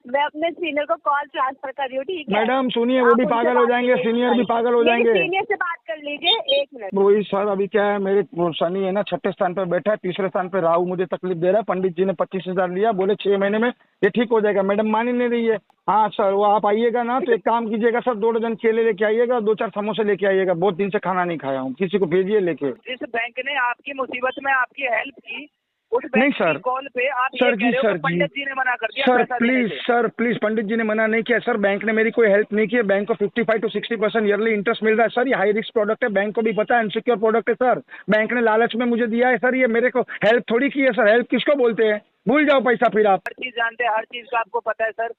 मैं अपने सीनियर को कॉल ट्रांसफर कर रही हूँ, ठीक है? मैडम सुनिए, वो भी पागल हो जाएंगे, सीनियर भी पागल हो जाएंगे। सीनियर से बात कर लीजिए, 1 मिनट। वही सर, अभी क्या है, मेरे शनि है ना, छठे स्थान पे बैठा है, तीसरे स्थान पे राहु मुझे तकलीफ दे रहा है। पंडित जी ने 25,000 लिया, बोले 6 महीने में ये ठीक हो जाएगा। मैडम मान ही नहीं रही है। हाँ सर, वो आप आइएगा ना तो एक काम कीजिएगा सर, 2 डजन केले लेके आइएगा, 2-4 समोसे लेके आइएगा। बहुत दिन से खाना नहीं खाया हूँ, किसी को भेजिए लेके। जिस बैंक ने आपकी मुसीबत में आपकी हेल्प की, उस नहीं बैंक सर, की कॉल पे आप सर ये जी, कह रहे हो सर कि पंडित जी ने मना कर दिया सर पैसा देने प्लीज, से। सर प्लीज, पंडित जी ने मना नहीं किया सर। बैंक ने मेरी कोई हेल्प नहीं की है। बैंक को 55 to 60% ईयरली इंटरेस्ट मिल रहा है सर। ये हाई रिस्क प्रोडक्ट है, बैंक को भी पता है, अनसिक्योर प्रोडक्ट है सर। बैंक ने लालच में मुझे दिया है सर, ये मेरे को हेल्प थोड़ी की है सर। हेल्प किसको बोलते हैं? भूल जाओ पैसा फिर आप। हर चीज जानते हैं, हर चीज का आपको पता है sir,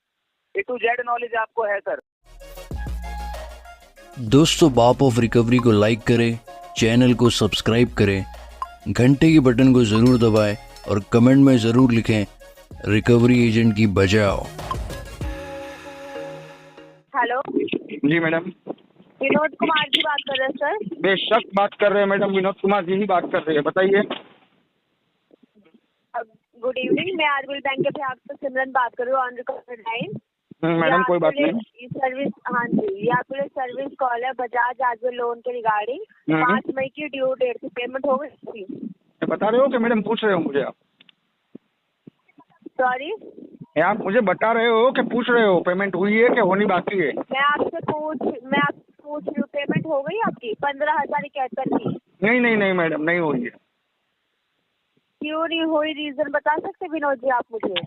A to Z knowledge आपको है सर। दोस्तों, बाप ऑफ रिकवरी को लाइक करें, चैनल को सब्सक्राइब करें, घंटे के बटन को ज़रूर दबाएं और कमेंट में ज़रूर लिखें, रिकवरी एजेंट की बजाओ। हेलो, जी मैडम। विनोद कुमार जी बात कर रहे हैं सर? बेशक बात कर रहे हैं मैडम, विनोद कुमार जी ही बात कर रहे हैं, बताइए। गुड इवनिंग, मैं आरबीएल बैंक के बिहाफ से सिमरन बात कर रही हूँ, ऑन रिकॉर्ड लाइन। मैडम कोई बात नहीं। सर्विस, हाँ जी, ये आपके लिए सर्विस कॉल है बजाज आरबीएल लोन के रिगार्डिंग। 5 मई की ड्यू डेट की पेमेंट हो गई थी। बता रहे हो कि मैडम पूछ रहे हो मुझे आप? सॉरी, आप मुझे बता रहे हो कि पूछ रहे हो पेमेंट हुई है कि होनी बाकी है? मैं आपसे पूछ रही हूँ, पेमेंट हो गई आपकी 15,071 की? नहीं नहीं नहीं मैडम, नहीं हुई है। क्यों नहीं हुई, रीजन बता सकते विनोद जी आप मुझे?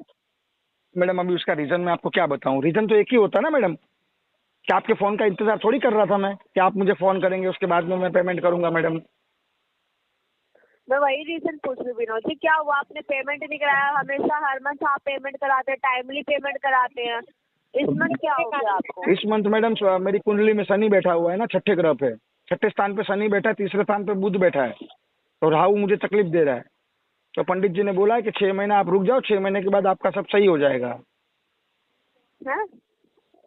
मैडम अभी उसका रीजन मैं आपको क्या बताऊं? रीजन तो एक ही होता ना मैडम। क्या आपके फोन का इंतजार थोड़ी कर रहा था मैं कि आप मुझे फोन करेंगे उसके बाद में मैं पेमेंट करूंगा मैडम। मैं वही रीजन पूछ रही हूँ विनोद जी, क्या हुआ आपने पेमेंट नहीं कराया? हमेशा हर मंथ आप पेमेंट कराते हैं, टाइमली पेमेंट कराते हैं, इस मंथ क्या हो गया आपको? इस मंथ मैडम मेरी कुंडली में शनि बैठा हुआ है ना, छठे ग्रह पे। छठे स्थान पे शनि बैठा है, तीसरे स्थान पे बुध बैठा है, तो राहु मुझे तकलीफ दे रहा है। तो पंडित जी ने बोला है कि 6 महीना आप रुक जाओ, 6 महीने के बाद आपका सब सही हो जाएगा। है?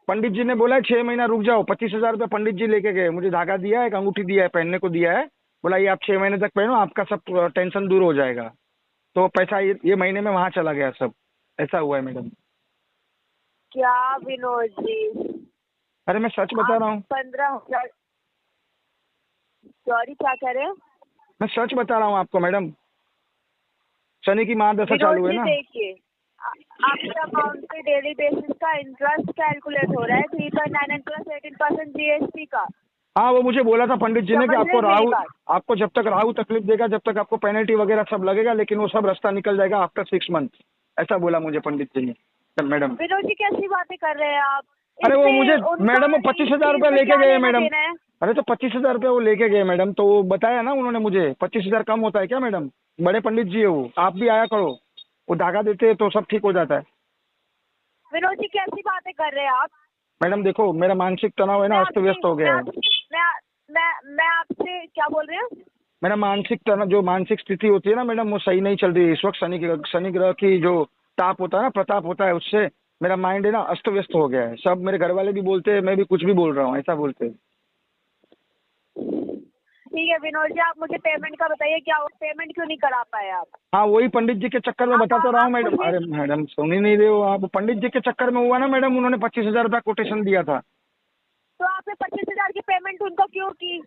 पंडित जी ने बोला है 6 महीना रुक जाओ। 25,000 रुपये पंडित जी लेके गए, मुझे धागा दिया है, एक अंगूठी दिया है, पहनने को दिया है। बोला ये आप 6 महीने तक पहनो, आपका सब टेंशन दूर हो जाएगा। तो पैसा ये महीने में वहां चला गया सब। ऐसा हुआ है मैडम। क्या विनोद जी? अरे मैं सच बता रहा हूँ। 15,000, सॉरी क्या कह रहे हो? मैं सच बता रहा हूँ आपको मैडम। शनि की महादशा चालू है ना। देखिए, आपके अकाउंट पे डेली बेसिस का इंटरेस्ट कैलकुलेट हो रहा है 3.99 प्लस 18% जीएसटी का। हाँ, वो मुझे बोला था पंडित जी ने कि आपको जब तक राहु तकलीफ देगा, जब तक आपको पेनल्टी वगैरह सब लगेगा, लेकिन वो सब रास्ता निकल जाएगा आफ्टर 6 मंथ। ऐसा बोला मुझे पंडित जी ने मैडम। विनोद जी कैसी बातें कर रहे हैं आप? अरे वो मुझे मैडम वो 25,000 रुपये लेके गए मैडम। अरे तो 25,000 रुपये वो लेके गए मैडम, तो वो बताया ना उन्होंने मुझे। 25,000 कम होता है क्या मैडम? बड़े पंडित जी है वो, आप भी आया करो, वो धागा देते हैं तो सब ठीक हो जाता है। विनोद जी कैसी बातें कर रहे हैं आप? मैडम देखो, मेरा मानसिक तनाव है ना अस्त व्यस्त हो गया है। मैं आपसे क्या बोल रही हूँ? मेरा मानसिक तनाव, जो मानसिक स्थिति होती है ना मैडम, वो सही नहीं चल रही है इस वक्त। शनि ग्रह की जो ताप होता है ना, प्रताप होता है, उससे मेरा माइंड है ना अस्त व्यस्त हो गया है। सब मेरे घर वाले भी बोलते हैं, मैं भी कुछ भी बोल रहा हूँ, ऐसा बोलते हैं। ठीक है विनोद जी, आप मुझे पेमेंट का बताइए, क्या पेमेंट क्यों नहीं करा पाए आप? हाँ, वही पंडित जी के चक्कर में बताता रहा हूँ मैडम। अरे मैडम सुन ही नहीं रहे हो आप। पंडित जी के चक्कर में हुआ ना मैडम, उन्होंने 25,000 रुपया कोटेशन दिया था। तो आपने 25,000 की पेमेंट उनको क्यों की?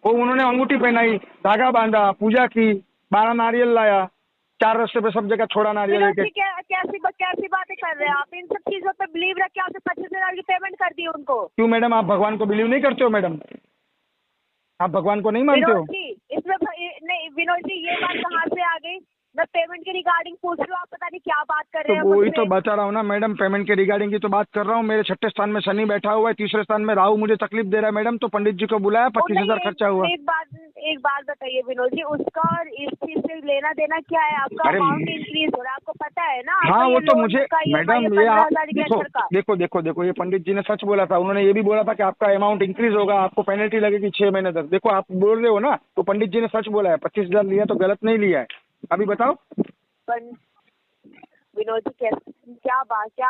वो उन्होंने अंगूठी पहनाई, धागा बांधा, पूजा की, 12 नारियल लाया, 4 रास्ते पे सब जगह छोड़ा नारियल लेके। कैसी बातें कर रहे हैं आप? इन सब चीजों पे बिलीव रख के आपने 25,000 की पेमेंट कर दी उनको? क्यों मैडम, आप भगवान को बिलीव नहीं करते हो मैडम? आप भगवान को नहीं मानते हो? इसमें नहीं विनोद जी, ये बात कहाँ से आ गई? मैं पेमेंट के रिगार्डिंग पूछ रही हूँ, आप पता नहीं क्या बात कर रहे हैं। तो वही तो बता रहा हूँ ना मैडम, पेमेंट के रिगार्डिंग की तो बात कर रहा हूँ। मेरे छठे स्थान में शनि बैठा हुआ है, तीसरे स्थान में राहु मुझे तकलीफ दे रहा है मैडम। तो पंडित जी को बुलाया, 25,000 खर्चा हुआ। एक बात बताइए विनोद जी, उसका और इस चीज से लेना देना क्या है? आपका अमाउंट इंक्रीज हो रहा है, आपको पता है ना? हाँ, वो तो मुझे मैडम, देखो ये पंडित जी ने सच बोला था। उन्होंने ये भी बोला था कि आपका अमाउंट इंक्रीज होगा, आपको पेनल्टी लगेगी 6 महीने तक। देखो आप बोल रहे हो ना, तो पंडित जी ने सच बोला है। 25,000 लिया तो गलत नहीं लिया है। अभी बताओ। विनोद जी क्या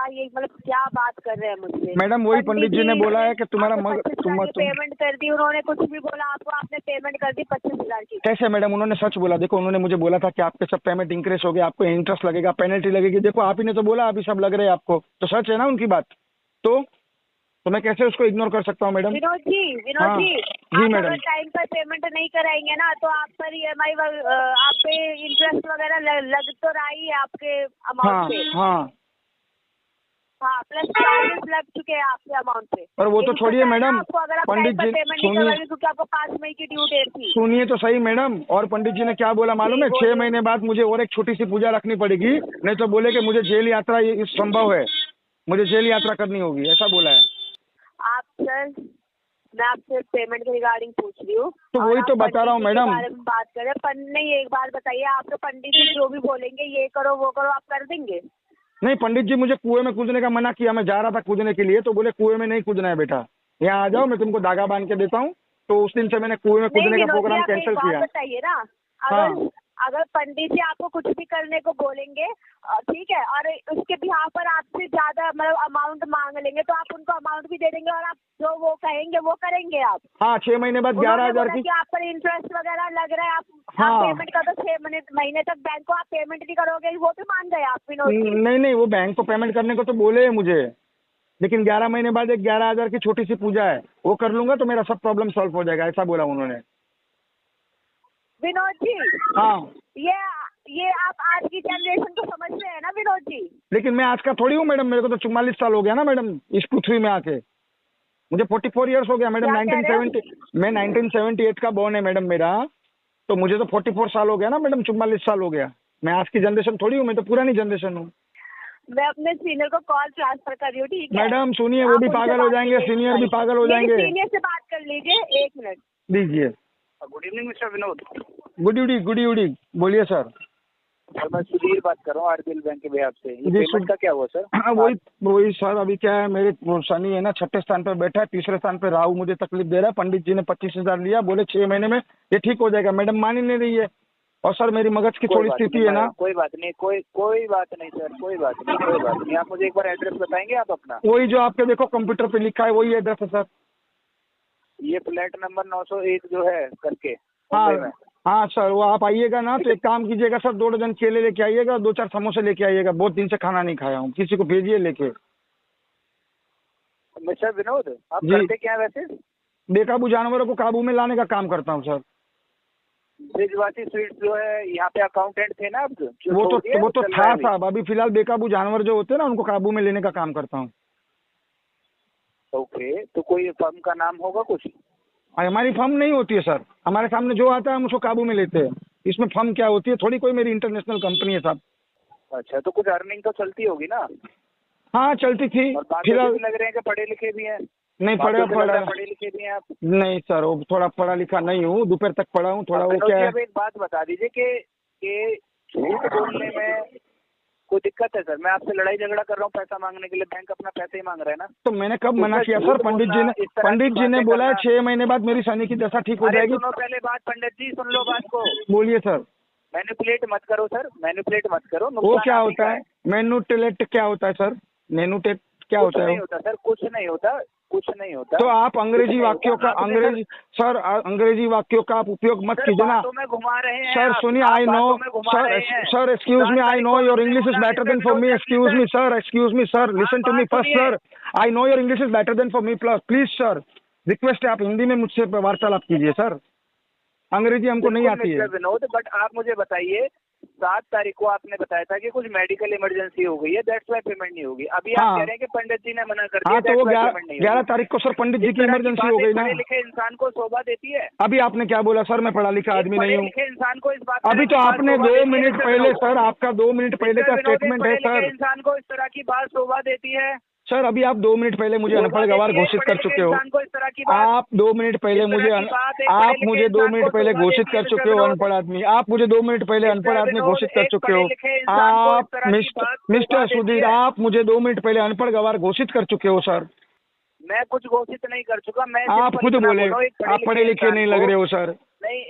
ये मतलब क्या बात कर रहे हैं मुझसे? मैडम वही पंडित जी ने बोला है कि तुम्हारा पेमेंट कर दी उन्होंने, कुछ भी बोला आपको, आपने पेमेंट कर दी 25,000 की। कैसे मैडम? उन्होंने सच बोला। देखो उन्होंने मुझे बोला था कि आपके सब पेमेंट इंक्रीज हो गया, आपको इंटरेस्ट लगेगा, पेनल्टी लगेगी। देखो आप ही ने तो बोला अभी सब लग रहे हैं आपको, तो सच है ना उनकी बात। तो मैं कैसे उसको इग्नोर कर सकता हूँ मैडम? विनोद जी आप मैडम अगर टाइम पर पेमेंट नहीं कराएंगे ना तो आप पर EMI आप पे इंटरेस्ट वगैरह लग तो रहा ही है आपके अमाउंट पे। हाँ प्लस चार्जेस लग चुके हैं आपके अमाउंट पे। और वो तो छोड़िए मैडम, आपको अगर आप पंडित जी पेमेंट नहीं करवाएंगे क्योंकि आपको 5 मई की ड्यू डेट थी। सुनिए तो सही मैडम, और पंडित जी ने क्या बोला मालूम है? 6 महीने बाद मुझे और एक छोटी सी पूजा रखनी पड़ेगी, नहीं तो बोले कि मुझे जेल यात्रा ये संभव है, मुझे जेल यात्रा करनी होगी, ऐसा बोला है। आप सर मैं आपसे पेमेंट के रिगार्डिंग पूछ रही हूँ, तो वही तो बता रहा हूँ मैडम। बारे में बात करें नहीं, एक बात बताइए, आप तो पंडित जी जो भी बोलेंगे ये करो वो करो आप कर देंगे? नहीं, पंडित जी मुझे कुएं में कूदने का मना किया, मैं जा रहा था कूदने के लिए, तो बोले कुएं में नहीं कूदना है बेटा, यहाँ आ जाओ मैं तुमको धागा बांध के देता हूँ। तो उस दिन से मैंने कुएं में कूदने का प्रोग्राम कैंसिल किया। बताइए ना, अगर पंडित जी आपको कुछ भी करने को बोलेंगे ठीक है, और उसके बिहाफ पर आपसे ज्यादा मतलब अमाउंट मांग लेंगे तो आप उनको अमाउंट भी दे देंगे और आप जो वो कहेंगे वो करेंगे आप? हाँ 6 महीने बाद 11,000 की आप पर इंटरेस्ट वगैरह लग रहा है, आप पेमेंट कर दो 6 महीने तक बैंक को आप पेमेंट नहीं करोगे, वो भी मान गए आप? नहीं वो बैंक को पेमेंट करने को तो बोले है मुझे, लेकिन 11 महीने बाद एक 11,000 की छोटी सी पूजा है, वो कर लूंगा तो मेरा सब प्रॉब्लम सॉल्व हो जाएगा, ऐसा बोला उन्होंने। विनोद जी हाँ ये आप आज की जनरेशन को समझ रहे हैं ना विनोद जी? लेकिन मैं आज का थोड़ी हूँ मैडम, मेरे को तो 44 साल हो गया ना मैडम इस पृथ्वी में आके, मुझे 44 इयर्स हो गया मैडम। 1978 का बॉर्न है मैडम मेरा, तो मुझे तो 44 साल हो गया ना मैडम, 44 साल हो गया। मैं आज की जनरेशन थोड़ी हूँ, मैं तो पुरानी जनरेशन हूँ। मैं अपने सीनियर को कॉल ट्रांसफर कर रही हूँ, ठीक है मैडम? सुनिए वो भी पागल हो जाएंगे, सीनियर भी पागल हो जाएंगे। सीनियर से बात कर लीजिए, 1 मिनट दीजिए। Good evening mister Vinod. Good evening बोलिए सर। सर मैं सुधीर बात कर रहा हूँ आरबीएल बैंक के बिहाफ से। ये पेमेंट का क्या हुआ सर? वही सर, अभी क्या है, मेरे शनि है ना 6ठे स्थान पे बैठा है, 3रे स्थान पे राहु मुझे तकलीफ दे रहा है। पंडित जी ने 25,000 लिया, बोले 6 महीने में ये ठीक हो जाएगा। मैडम मान ही नहीं रही है, और सर मेरी मगज की थोड़ी स्थिति है ना। कोई बात नहीं कोई बात नहीं सर, कोई बात नहीं। आप मुझे एक बार एड्रेस बताएंगे आप अपना? वही जो आपके देखो कंप्यूटर पे लिखा है वही एड्रेस है सर। ये फ्लैट नंबर 901 जो है करके। हाँ सर, वो आप आइएगा ना तो एक काम कीजिएगा सर, 2 डजन केले लेके आइएगा, 2-4 समोसे लेके आइएगा, बहुत दिन से खाना नहीं खाया हूँ, किसी को भेजिए लेके। मिस्टर विनोद आप करते क्या है वैसे? बेकाबू जानवरों को काबू में लाने का काम करता हूँ सर। ब्रिजवासी स्वीट्स जो है यहाँ पे अकाउंटेंट थे ना, अब वो तो था साहब, अभी फिलहाल बेकाबू जानवर जो होते हैं ना उनको काबू में लेने का काम करता हूँ। ओके, तो कोई फर्म का नाम होगा कुछ? हमारी फर्म नहीं होती है सर, हमारे सामने जो आता है हम उसको काबू में लेते हैं, इसमें फर्म क्या होती है, थोड़ी कोई मेरी इंटरनेशनल कंपनी है साहब। अच्छा, तो कुछ अर्निंग तो चलती होगी ना? हाँ चलती थी फिलहाल। लग रहे हैं कि पढ़े लिखे भी हैं? नहीं पढ़े लिखे भी हैं आप? नहीं सर, वो थोड़ा पढ़ा लिखा नहीं हूँ, दोपहर तक पढ़ा हूँ थोड़ा। वो क्या है, एक बात बता दीजिए कि झूठ बोलने में कोई दिक्कत है सर? मैं आपसे लड़ाई झगड़ा कर रहा हूँ पैसा मांगने के लिए, बैंक अपना पैसा ही मांग रहा है ना। तो मैंने कब मना किया सर? पंडित जी ने बोला है 6 महीने बाद मेरी शनि की दशा ठीक हो जाएगी। सुनो पहले बात, पंडित जी सुन लो बात को। बोलिए सर। मैनिपुलेट मत करो सर, मैनिपुलेट मत करो। वो क्या होता है? मैनिपुलेट क्या होता है सर? मैनिपुलेट क्या होता है? नहीं होता सर, कुछ नहीं होता। तो आप अंग्रेजी वाक्यों का अंग्रेजी वाक्यों का आप उपयोग मत कीजिए ना घुमा रहे हैं सर। सुनिए, I know sir, excuse me, I know your English is better than for me, excuse me sir, listen to me first sir, I know your English is better than for me, please sir, request है आप हिंदी में मुझसे वार्तालाप कीजिए sir, अंग्रेजी हमको नहीं आती है। विनोद, बट आप मुझे बताइए 7 तारीख को आपने बताया था कि कुछ मेडिकल इमरजेंसी हो गई है, दैट्स वाई पेमेंट नहीं होगी। अभी आप कह रहे हैं कि पंडित जी ने मना कर दिया। हाँ तो वो 11 तारीख को सर पंडित जी की इमरजेंसी हो गई ना। पढ़े लिखे इंसान को शोभा देती है। अभी आपने क्या बोला सर? मैं पढ़ा लिखा आदमी नहीं हूँ। इंसान को इस बात, अभी तो आपने 2 मिनट पहले सर, आपका 2 मिनट पहले का स्टेटमेंट है सर। इंसान को इस तरह की बात शोभा देती है सर। अभी आप 2 मिनट पहले मुझे अनपढ़ गवार घोषित कर चुके हो। आप 2 मिनट पहले मुझे 2 मिनट पहले घोषित कर चुके हो अनपढ़ आदमी। आप मुझे 2 मिनट पहले अनपढ़ आदमी घोषित कर चुके हो। आप मिस्टर सुधीर, आप मुझे 2 मिनट पहले अनपढ़ गवार घोषित कर चुके हो सर। मैं कुछ घोषित नहीं कर चुका। मैं आप खुद बोले आप पढ़े लिखे नहीं लग रहे हो सर। नहीं,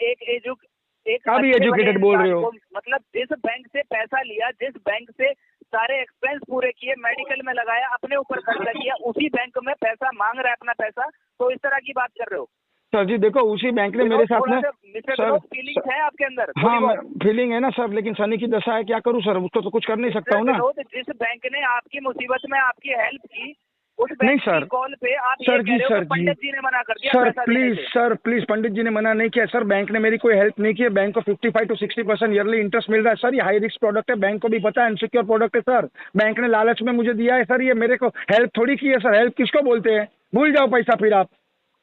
एक काफी अच्छे भले एजुकेटेड बोल रहे इंसान हो। को, मतलब जिस बैंक से पैसा लिया, जिस बैंक से सारे एक्सपेंस पूरे किए, मेडिकल में लगाया, अपने ऊपर खर्चा किया, उसी बैंक में पैसा मांग रहा है अपना पैसा, तो इस तरह की बात कर रहे हो। सर जी देखो, उसी बैंक ने मेरे साथ में सर, फीलिंग्स है आपके अंदर? हाँ फीलिंग है ना सर, लेकिन शनि की दशा है, क्या करूँ सर, उसको तो कुछ कर नहीं सकता हूँ ना। जिस बैंक ने आपकी मुसीबत में आपकी हेल्प की, उस नहीं बैंक सर, की कॉल पे आप सर ये जी, कह रहे हो सर कि पंडित जी ने मना कर दिया सर पैसा देने प्लीज से। सर प्लीज, पंडित जी ने मना नहीं किया सर, बैंक ने मेरी कोई हेल्प नहीं की है। बैंक को 55 to 60% ईयरली इंटरेस्ट मिल रहा है सर। ये हाई रिस्क प्रोडक्ट है, बैंक को भी पता है, अनसिक्योर प्रोडक्ट है सर। बैंक ने लालच में मुझे दिया है सर, ये मेरे को हेल्प थोड़ी की है सर। हेल्प किसको बोलते हैं, भूल जाओ पैसा, फिर आप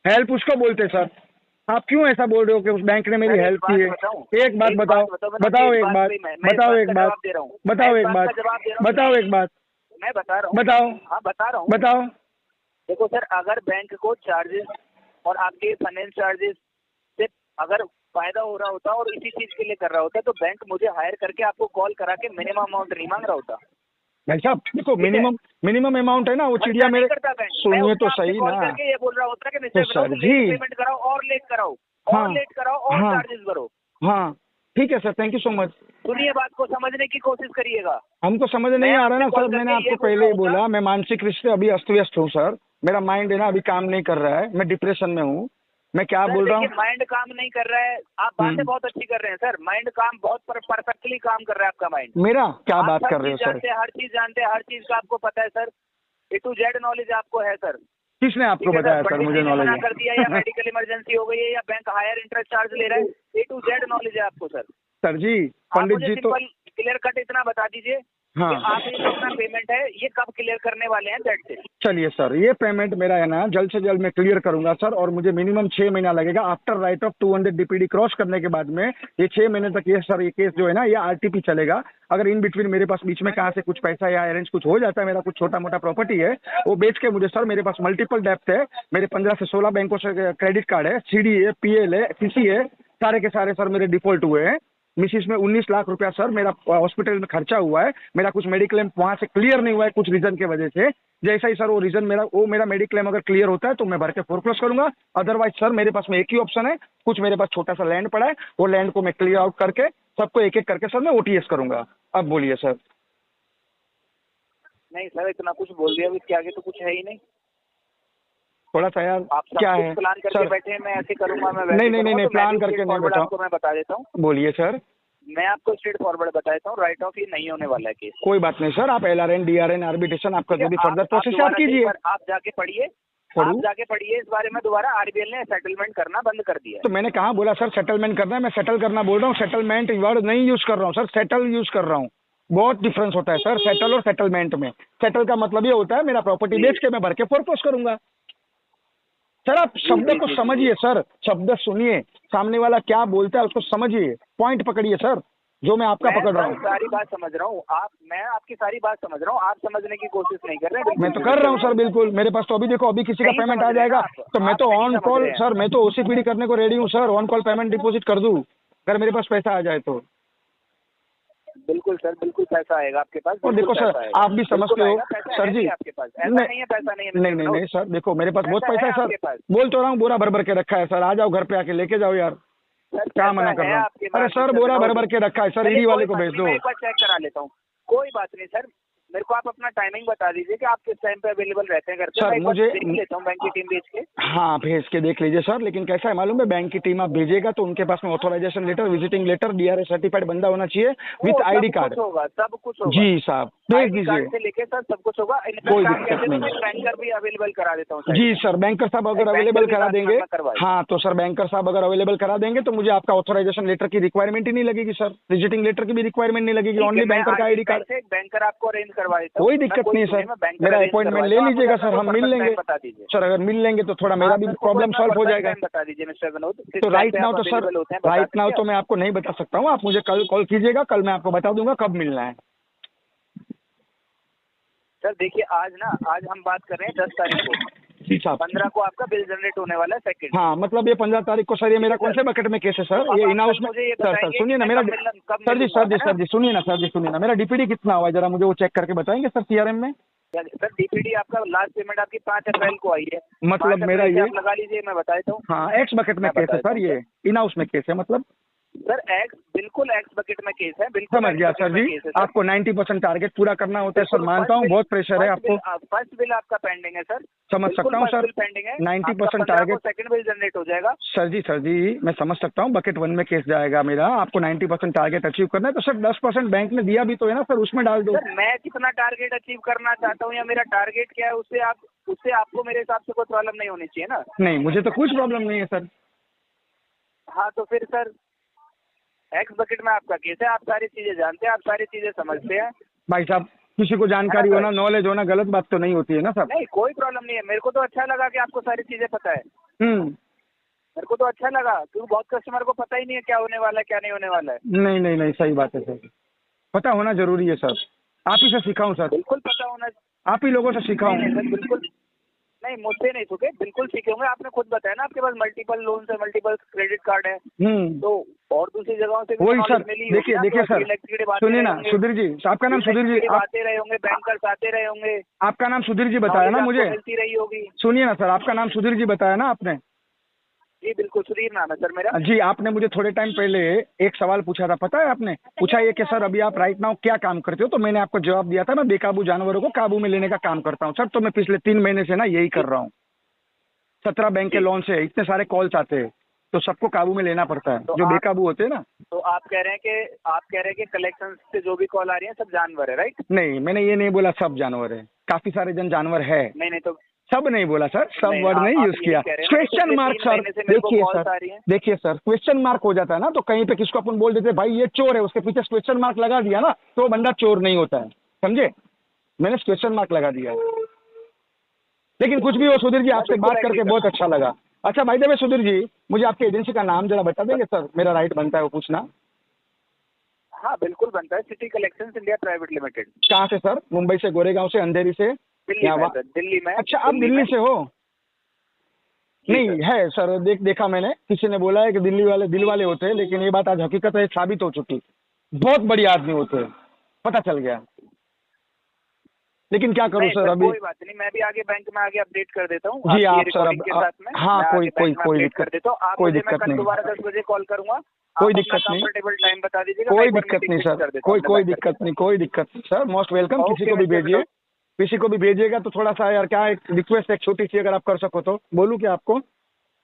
हेल्प उसको बोलते हैं सर। आप क्यों ऐसा बोल रहे हो कि उस बैंक ने मेरी हेल्प की है? एक बात बताओ, बताओ एक बात, बताओ एक बात, बताओ एक बात, बताओ एक बात, मैं बता रहा हूँ, बताओ, हाँ बता रहा हूँ। बताओ। देखो सर, अगर बैंक को चार्जेस और आपके फाइनेंस चार्जेस से अगर फायदा हो रहा होता और इसी चीज के लिए कर रहा होता, तो बैंक मुझे हायर करके आपको कॉल करा के मिनिमम अमाउंट नहीं मांग रहा होता। भाई साहब देखो, मिनिमम अमाउंट है ना, वो चिड़िया मेरे, सुनिए तो सही ना, करके ये बोल रहा होता कि तो सर जी पेमेंट कराओ और लेट कराओ हाँ, और लेट कराओ और हाँ, चार्जेस भरो। हाँ ठीक है sir, thank you so much. सुनिए, बात को समझने की कोशिश करिएगा। हमको समझ नहीं आ रहा ना सर, मैंने आपको पहले ही बोला, मैं मानसिक रूप से अभी अस्त व्यस्त हूँ सर। मेरा माइंड है ना अभी काम नहीं कर रहा है, मैं डिप्रेशन में हूँ। मैं क्या बोल रहा हूँ, माइंड काम नहीं कर रहा है, आप बातें बहुत अच्छी कर रहे हैं सर। माइंड काम बहुत परफेक्टली काम कर रहा है आपका माइंड। मेरा क्या बात कर रहे हो सर? हर चीज जानते हैं, हर चीज का आपको पता है sir. A to Z knowledge आपको है सर। किसने आपको बताया सर मुझे नॉलेज है? कर दिया या मेडिकल इमरजेंसी हो गई है या बैंक हायर इंटरेस्ट चार्ज ले रहा है, A to Z नॉलेज है आपको सर। सर जी पंडित जी तो क्लियर कट इतना बता दीजिए हाँ, कि आप ये जो अपना पेमेंट है ये कब क्लियर करने वाले हैं, दैट्स इट। चलिए सर, ये पेमेंट मेरा है ना जल्द से जल्द मैं क्लियर करूंगा सर, और मुझे मिनिमम 6 महीना लगेगा। After right of 200 DPD cross करने के बाद में ये 6 महीने तक ये सर, ये केस जो है ना ये RTP चलेगा। अगर इन बिटवीन मेरे पास बीच में कहाँ से कुछ पैसा या अरेंज कुछ हो जाता है, मेरा कुछ छोटा मोटा प्रॉपर्टी है वो बेच के मुझे सर, मेरे पास मल्टीपल डेप्थ है, मेरे 15 से 16 बैंकों से क्रेडिट कार्ड है, CD है, PL है, CC है, सारे के सारे सर मेरे डिफॉल्ट हुए हैं। मिसिस में 19 लाख रुपया सर मेरा हॉस्पिटल में खर्चा हुआ है। मेरा कुछ मेडिक्लेम वहां से क्लियर नहीं हुआ है कुछ रीजन की वजह से। जैसा ही सर वो रीजन मेरा मेडिक्लेम अगर क्लियर होता है तो मैं भर के फोरक्लोज करूंगा। अदरवाइज सर मेरे पास में एक ही ऑप्शन है, कुछ मेरे पास छोटा सा लैंड पड़ा है, वो लैंड को मैं क्लियर आउट करके सबको एक एक करके सर मैं OTS करूंगा। अब बोलिए सर। नहीं सर, इतना कुछ बोल दिया, इसके आगे तो कुछ है ही नहीं। थोड़ा सा यार आप क्या है प्लान करके सर? बैठे हैं, मैं ऐसे करूंगा, मैं नहीं प्लान करके नहीं बैठा। आपको मैं बता देता हूँ। बोलिए सर। मैं आपको स्ट्रेट फॉरवर्ड बता देता हूँ, राइट ऑफ ये नहीं होने वाला है केस। कोई बात नहीं सर, आप LRN DRN आर्बिट्रेशन आपका जो भी फर्दर प्रोसेस आप कीजिए। आप जाके पढ़िए, आप जाके पढ़िए इस बारे में। दोबारा RBL ने सेटलमेंट करना बंद कर दिया है। तो मैंने कहाँ बोला सर सेटलमेंट करना है? मैं सेटल करना बोल रहा हूँ, सेटलमेंट वर्ड नहीं यूज कर रहा हूँ सर, सेटल यूज कर रहा हूँ। बहुत डिफरेंस होता है सर सेटल और सेटलमेंट में। सेटल का मतलब ये होता है मेरा प्रॉपर्टी बेच के मैं भर के फोरक्लोज करूंगा। सर आप शब्द को समझिए सर, शब्द सुनिए, सामने वाला क्या बोलता है उसको समझिए, पॉइंट पकड़िए सर, जो मैं आपका पकड़ रहा हूँ। सारी बात समझ रहा हूँ, मैं आपकी सारी बात समझ रहा हूँ, आप समझने की कोशिश नहीं कर रहे हैं। मैं तो कर रहा हूँ सर बिल्कुल। मेरे पास तो अभी देखो, अभी किसी का पेमेंट आ जाएगा तो मैं तो ऑन कॉल सर, मैं तो OCPD करने को रेडी हूँ sir, on call payment deposit कर दूँ अगर मेरे पास पैसा आ जाए तो। बिल्कुल सर, बिल्कुल पैसा आएगा आपके पास। और देखो सर, आप भी समझते हो सर जी, आपके पास ऐसा नहीं है, पैसा नहीं है। नहीं सर, देखो मेरे पास बहुत पैसा है सर, बोल तो रहा हूँ, बोरा भर भर के रखा है सर। आ जाओ घर पे आके लेके जाओ यार, क्या मना कर रहा हूँ? अरे सर बोरा भर भर के रखा है सर, ईडी वाले को भेज दो। एक बार चेक करा लेता हूँ, कोई बात नहीं सर। मेरे को आप अपना टाइमिंग बता दीजिए कि आप किस टाइम पे अवेलेबल रहते हैं घर पे। सर मुझे देख लेता हूँ बैंक की टीम भेज के। हाँ भेज के देख लीजिए सर, लेकिन कैसा है मालूम है, बैंक की टीम आप भेजिएगा तो उनके पास में authorisation letter, visiting letter, DRA certified बंदा होना चाहिए विथ ID कार्ड होगा, सब कुछ होगा जी साहब, भेज दीजिए। से लेके सर सब कुछ होगा। कोई दिक्कत नहीं। बैंकर भी अवेलेबल करा देता हूँ जी सर, बैंकर साहब अगर अवेलेबल करा देंगे, हाँ तो सर बैंकर साहब अगर अवेलेबल करा देंगे तो मुझे आपका ऑथराइजेशन लेटर की रिक्वायरमेंट ही नहीं लगेगी सर, विजिटिंग लेटर की भी रिक्वायरमेंट नहीं लगेगी, ओनली बैंकर का ID कार्ड। बैंकर आपको अरेंज करवा देता हूँ, कोई दिक्कत नहीं सर, मेरा अपॉइंटमेंट ले लीजिएगा सर, हम मिल लेंगे सर। अगर मिल लेंगे तो थोड़ा मेरा भी प्रॉब्लम सॉल्व हो जाएगा। बता दीजिए मिस्टर विनोद। तो राइट नाउ तो सर, राइट नाउ तो मैं आपको नहीं बता सकता हूँ, आप मुझे कल कॉल कीजिएगा, कल मैं आपको बता दूंगा कब मिलना है। सर देखिए, आज हम बात कर रहे हैं 10 तारीख को, जी साहब 15 को आपका बिल जनरेट होने वाला है सेकंड। हाँ मतलब ये 15 तारीख को सर, ये मेरा कौन से बकेट में केस है सर? ये इन हाउस में सर सुनिए ना मेरा सर जी सुनिए ना, मेरा DPD कितना हुआ है जरा मुझे वो चेक करके बताएंगे सर CRM में। सर DPD आपका लास्ट पेमेंट आपकी 5 अप्रैल को आई है, मतलब मेरा ये लगा लीजिए, मैं बता देता हूँ। हाँ X बकेट में केस है सर, ये इन हाउस में केस है मतलब सर एक्स बिल्कुल एक्स बकेट में केस है, बिल्कुल समझ गया सर जी। आपको 90% टारगेट पूरा करना होता है सर, मानता हूँ बहुत प्रेशर है आपको। फर्स्ट बिल आपका पेंडिंग है सर, समझ सकता हूँ सर, पेंडिंग है। 90% टारगेट। सेकंड बिल जनरेट हो जाएगा सर जी मैं समझ सकता हूँ, बकेट 1 में केस जाएगा मेरा। आपको 90% टारगेट अचीव करना है तो सर 10% बैंक ने दिया भी तो है ना सर, उसमें डाल दो। सर मैं कितना टारगेट अचीव करना चाहता हूँ या मेरा टारगेट क्या है, उससे आपको मेरे हिसाब से कोई प्रॉब्लम नहीं होनी चाहिए ना। नहीं, मुझे तो कुछ प्रॉब्लम नहीं है सर। हाँ तो फिर सर एक्स बकेट में आपका केस है, आप सारी चीजें जानते हैं, आप सारी चीजें समझते हैं। भाई साहब किसी को जानकारी होना, नॉलेज होना गलत बात तो नहीं होती है ना सर। नहीं कोई प्रॉब्लम नहीं है, मेरे को तो अच्छा लगा कि आपको सारी चीजें पता है। मेरे को तो अच्छा लगा क्योंकि बहुत कस्टमर को पता ही नहीं है क्या होने वाला है क्या नहीं होने वाला है। नहीं सही बात है सर, पता होना जरूरी है सर। आप ही से सीखा हूँ सर, बिल्कुल पता होना, आप ही लोगों से सीखा हूँ। सर बिल्कुल नहीं, मुझसे नहीं सीखे, बिल्कुल सीखे होंगे। आपने खुद बताया ना आपके पास मल्टीपल लोन है, मल्टीपल क्रेडिट कार्ड है, तो और दूसरी जगहों से वही सर। देखिए सर, सुनिए ना सुधीर जी, आपका नाम सुधीर जी, आते रहे होंगे, बैंकर्स आते रहे होंगे। आपका नाम सुधीर जी बताया ना मुझे, मिलती रही होगी। सुनिए ना सर, आपका नाम सुधीर जी बताया ना आपने। जी बिल्कुल सुधीर नाम है सर मेरा। जी, आपने मुझे थोड़े टाइम पहले एक सवाल पूछा था, पता है आपने पूछा ये कि सर अभी आप राइट नाउ क्या काम करते हो, तो मैंने आपको जवाब दिया था मैं बेकाबू जानवरों को काबू में लेने का काम करता हूँ सर। तो मैं पिछले 3 महीने से ना यही कर रहा हूँ। 17 बैंक के लोन से इतने सारे कॉल्स आते हैं तो सबको काबू में लेना पड़ता है, जो बेकाबू होते हैं ना। तो आप कह रहे हैं कि कलेक्शन से जो भी कॉल आ रही है सब जानवर है, राइट? नहीं, मैंने ये नहीं बोला सब जानवर है, काफी सारे जानवर है। नहीं तो सब नहीं बोला सर, सब वर्ड नहीं यूज किया। क्वेश्चन मार्क सर, देखिए सर क्वेश्चन मार्क हो जाता है ना, तो कहीं पे किसको अपन बोल देते भाई ये चोर है, उसके पीछे क्वेश्चन मार्क लगा दिया ना तो वो बंदा चोर नहीं होता है, समझे? मैंने क्वेश्चन मार्क लगा दिया। लेकिन कुछ भी हो सुधीर जी, आपसे बात करके बहुत अच्छा लगा। अच्छा भाई देवे सुधीर जी, मुझे आपकी एजेंसी का नाम जरा बता देंगे सर, मेरा राइट बनता है वो पूछना। हाँ बिल्कुल बनता है, city collections India private limited. कहाँ से सर? मुंबई से, गोरेगांव से, अंधेरी से? दिल्ली में। अच्छा आप दिल्ली से हो? नहीं है सर, देखा मैंने, किसी ने बोला है कि दिल्ली वाले दिल वाले होते हैं, लेकिन ये बात आज हकीकत है, साबित हो चुकी। बहुत बढ़िया आदमी होते हैं, पता चल गया। लेकिन क्या करूं सर अभी? कोई बात नहीं, मैं भी आगे बैंक में आगे अपडेट कर देता हूँ जी। आप सर अब हाँ कोई दिक्कत देता हूँ, कोई दिक्कत नहीं, दोबारा 10 बजे कॉल करूंगा, कोई दिक्कत नहीं, कंफर्टेबल टाइम बता दीजिएगा। कोई दिक्कत नहीं सर, कोई दिक्कत नहीं, कोई दिक्कत नहीं सर, मोस्ट वेलकम। किसी को भी भेजिए, किसी को भी भेजिएगा तो थोड़ा सा यार क्या एक रिक्वेस्ट एक छोटी सी अगर आप कर सको तो। बोलूं क्या आपको?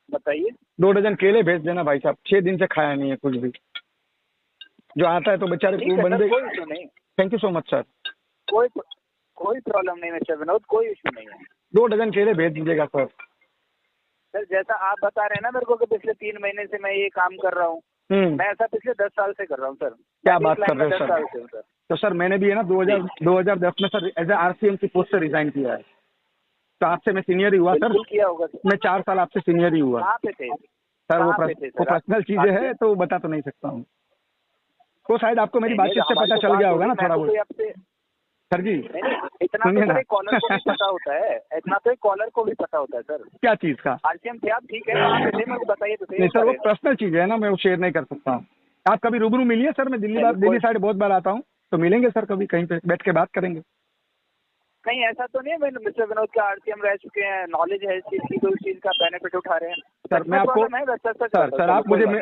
बताइए। 2 डजन केले भेज देना भाई साहब, 6 दिन से खाया नहीं है कुछ भी, जो आता है तो बेचारे बंदे। Thank you so much sir. कोई प्रॉब्लम नहीं मिस्टर विनोद, कोई इशू नहीं है। 2 डजन केले भेज दीजिएगा सर। सर जैसा आप बता रहे हैं ना मेरे को कि पिछले 3 महीने से मैं ये काम कर रहा हूँ, मैं ऐसा पिछले 10 साल से कर रहा हूँ सर। क्या बात कर रहे हो सर? तो सर मैंने भी है ना 2010 में सर एज ए RCM की पोस्ट से रिजाइन किया है, तो आपसे मैं सीनियर ही हुआ सर। किया होगा सर। मैं 4 साल आपसे सीनियर ही हुआ। कहाँ पे थे सर? वो पर्सनल चीजें है तो बता तो नहीं सकता हूँ, तो शायद आपको मेरी बातचीत से पता चल गया होगा ना थोड़ा बहुत सर जी। इतना तो कॉलर को भी पता होता है, इतना तो कॉलर को भी पता होता है सर। क्या चीज का? RCM थे आप, ठीक है, कहाँ पे थे मेरे को बताइए तो। नहीं सर, वो पर्सनल चीज है ना, मैं वो शेयर नहीं कर सकता हूँ। आप कभी रूबरू मिलिए सर, मैं दिल्ली साइड बहुत बार आता हूँ, तो मिलेंगे सर कभी, कहीं पे बैठ के बात करेंगे। नहीं ऐसा तो नहीं है, मैं मिस्टर विनोद का RCM रह चुके हैं, नॉलेज है इस चीज की, तो इस चीज का बेनिफिट उठा रहे हैं सर। मैं आपको सर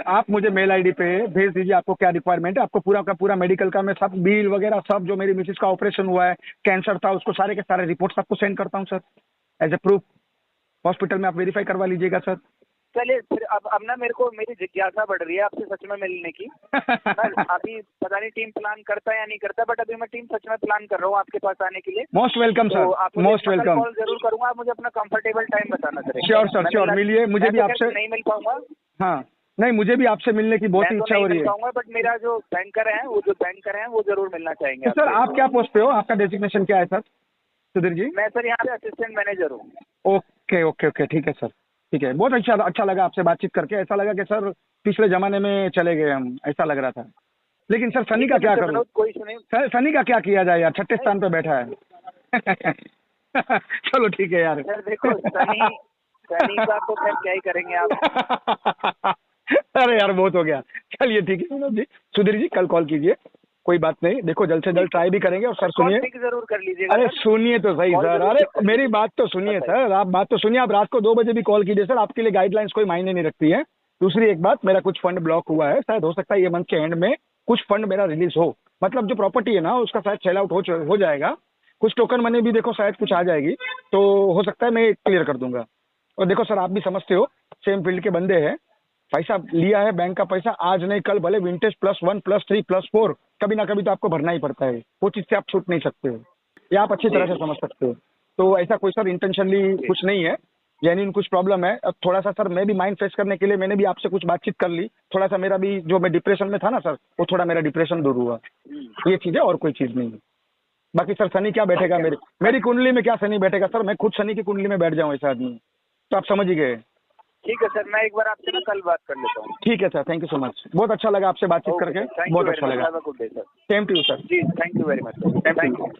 आप मुझे मेल ID पे भेज दीजिए, आपको क्या रिक्वायरमेंट है। आपको पूरा का पूरा मेडिकल का मैं सब बिल वगैरह सब, जो मेरी मिसेज का ऑपरेशन हुआ है, कैंसर था, उसको सारे के सारे रिपोर्ट आपको सेंड करता हूँ sir, as a proof. Hospital में आप वेरीफाई करवा लीजिएगा सर। चलिए फिर अब ना मेरी जिज्ञासा बढ़ रही है आपसे सच में मिलने की। अभी पता नहीं टीम प्लान करता है या नहीं करता, बट अभी मैं टीम सच में प्लान कर रहा हूँ आपके पास आने के लिए। Most welcome sir, most welcome. Call जरूर करूंगा, आप मुझे अपना कंफर्टेबल टाइम बताना सर। श्योर सर, श्योर, मिलिए। मुझे भी आपसे नहीं मिल पाऊंगा। हाँ नहीं, मुझे भी आपसे मिलने की बहुत इच्छा हो रही है, बट मेरा जो बैंकर है वो जरूर मिलना चाहेंगे। सर आप क्या पोस्ट पे हो? आपका डेजिग्नेशन क्या है सर सुधीर जी? मैं सर यहाँ पे असिस्टेंट मैनेजर हूँ। ओके, ठीक है सर, ठीक है। बहुत अच्छा लगा आपसे बातचीत करके। ऐसा लगा कि सर पिछले जमाने में चले गए हम, ऐसा लग रहा था। लेकिन सर सनी का क्या करूं? कोई सुनिए सर, सनी का क्या किया जाए यार, 6ठे स्थान पे बैठा है। चलो ठीक है यार। सर देखो सनी का तो खैर क्या ही करेंगे आप। अरे यार बहुत हो गया। चलिए ठीक है विनोद जी, सुधीर जी कल कॉल कीजिए, कोई बात नहीं। देखो जल्द से जल्द ट्राई भी करेंगे। और सर सुनिए, जरूर कर लीजिएगा। अरे सुनिए तो सही सर, अरे मेरी बात तो सुनिए सर, आप बात तो सुनिए। आप रात को 2 बजे भी कॉल कीजिए सर, आपके लिए गाइडलाइंस कोई मायने नहीं रखती है। दूसरी एक बात, मेरा कुछ फंड ब्लॉक हुआ है, शायद हो सकता है ये मंथ के एंड में कुछ फंड मेरा रिलीज हो, मतलब जो प्रॉपर्टी है ना उसका शायद सेल आउट हो जाएगा, कुछ टोकन मनी भी देखो शायद कुछ आ जाएगी, तो हो सकता है मैं क्लियर कर दूंगा। और देखो सर, आप भी समझते हो, सेम फील्ड के बंदे हैं, पैसा लिया है बैंक का पैसा, आज नहीं कल भले विंटेज +1 +3 +4 कभी ना कभी तो आपको भरना ही पड़ता है, वो चीज से आप छूट नहीं सकते हो, ये आप अच्छी तरह से समझ सकते हो। तो ऐसा कोई सर इंटेंशनली कुछ नहीं है, जेन्युइन कुछ प्रॉब्लम है। अब थोड़ा सा सर मैं भी माइंड फ्रेश करने के लिए मैंने भी आपसे कुछ बातचीत कर ली, थोड़ा सा मेरा भी जो मैं डिप्रेशन में था ना सर, वो थोड़ा मेरा डिप्रेशन दूर हुआ, ये चीज है और कोई चीज नहीं है। बाकी सर शनि क्या बैठेगा मेरी कुंडली में, क्या शनि बैठेगा सर, मैं खुद शनि की कुंडली में बैठ जाऊं ऐसा आदमी, तो आप समझ ही गए। ठीक है सर, मैं एक बार आपसे ना कल बात कर लेता हूँ। ठीक है sir, thank you so much, बहुत अच्छा लगा आपसे बातचीत करके, बहुत अच्छा लगा। Good day sir. Same to you sir. जी thank you very much. Thank you.